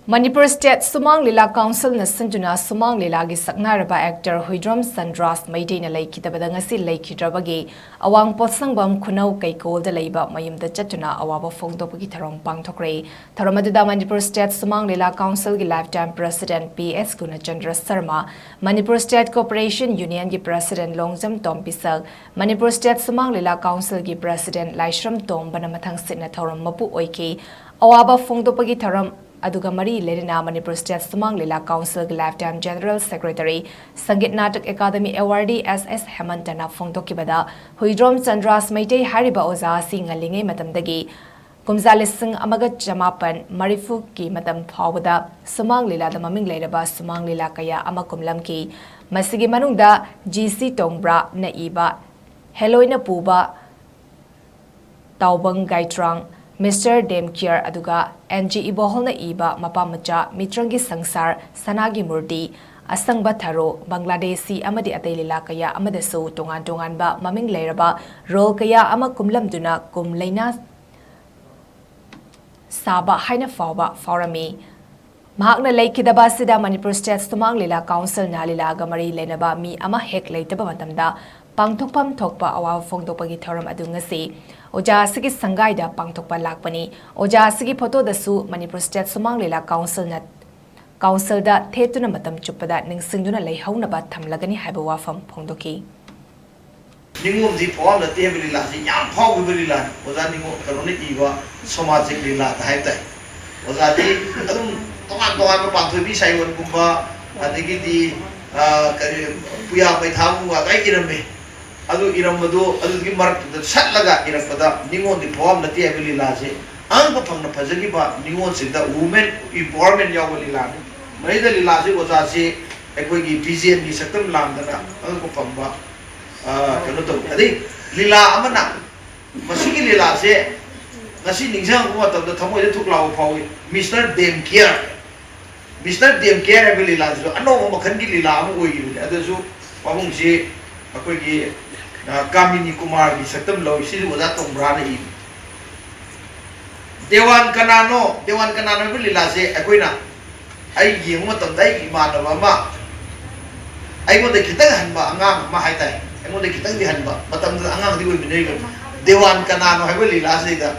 Manipur State Sumang LEELA Council na SINDUNA Sumang LEELA gi SAKNAIRABA actor Huidrom Chandras MEITEI na Leikhidabada ngasi LEIKHIDRABAGI AWANG POTSHANGBAM KHUNNOU KEIKOL da LEIBA Mayumda Chattuna Awaba Phongdokpagi Thouram Pangthokkhre Thouram aduda Manipur State Sumang LEELA Council gi lifetime president PS Huidrom Chandras Sarma Manipur State Cooperation Union gi president Longjam Tompisak Manipur State Sumang LEELA Council gi president Laishram Tom banamathang sitna Thouram mapu oiki Awaba Phongdokpagi Thouram Aduga Mari Lerina Manipur State Sumang LEELA Council Lifetime General Secretary Sangit Natak Academy Awardee SS Hemantana Phongdokibada Huidrom Chandras MEITEI Hariba Oza Singalinge Matamdagi Kumzalising Amaga Jamapan Marifu Ki Matam Pawada Sumang LEELA the Maming Leiraba Sumang LEELA Kaya Amakumlamki Masigi Manungda GC Tongbra Naiba Heloina Puba Taubang Gaitrang Mr. Demkier Aduga NG Iboholna Iba Mapamacha Mitrangi Sangsar Sanagi Murti Asangba Tharo Bangladeshi Amadi Atei LEELA Kaya Amadasu Tongan Ba Maming Leiraba Role Kaya Ama Kumlamduna Kum Leina Saba Haina Fauba Faurami Mahakna Leikhidabada Sida Manipur State Sumang LEELA Council na LEELA Gamari Lenaba Mi Ama Hek Leitaba Matamda Pangthokpam Thokpa Awaba Phongdokpagi Thouram adu ngasi Oja Sigi Sangaida Pangthokpa lakpani Oja Sigi photo dasu Manipur State Sumang LEELA Council da thetuna matam chupada ningsingduna leihaunaba thamlagani haiba wafam phongdoki Ningom di phom da te LEELA si yam phau bi LEELA oja ningo kanone iwa samajik LEELA ta haibtai oja di adum tongan ba pangthoi bi saiwon gumba adigi di kari puya pai thamu wa kai irame adu iramadu adu gi mar satlaga irapada ningon di phom na te LEELA se ang pa phangna phajagi ba ningon se da women empowerment yaw LEELA mai da LEELA se oja se ekoi gi vision gi saktam lamdana ang ko phamba kano to adi LEELA amana masigi LEELA se ngasi ningjang ko matam da thamoi da thuklaw phawi Mr. Demkier LEELA so ano makhan gi LEELA am oi gi adu su pamung se akoi gi Kamini Kumar gi saktam law si oja tongbra na i Dewan kanano LEELA se akoina ai yeng matam dai gi manaba ma ai mo de kitang hanba angang ma haitai ai mo de kitang di hanba matam da angang di oi binai ga Dewan kanano haiba LEELA se da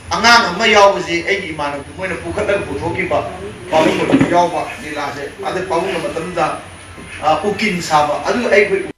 angang ma yaw si ai gi manaba moina pukhatal puthoki ba pamung mo yaw ba LEELA se ade pamung matam da ukin saba adu ai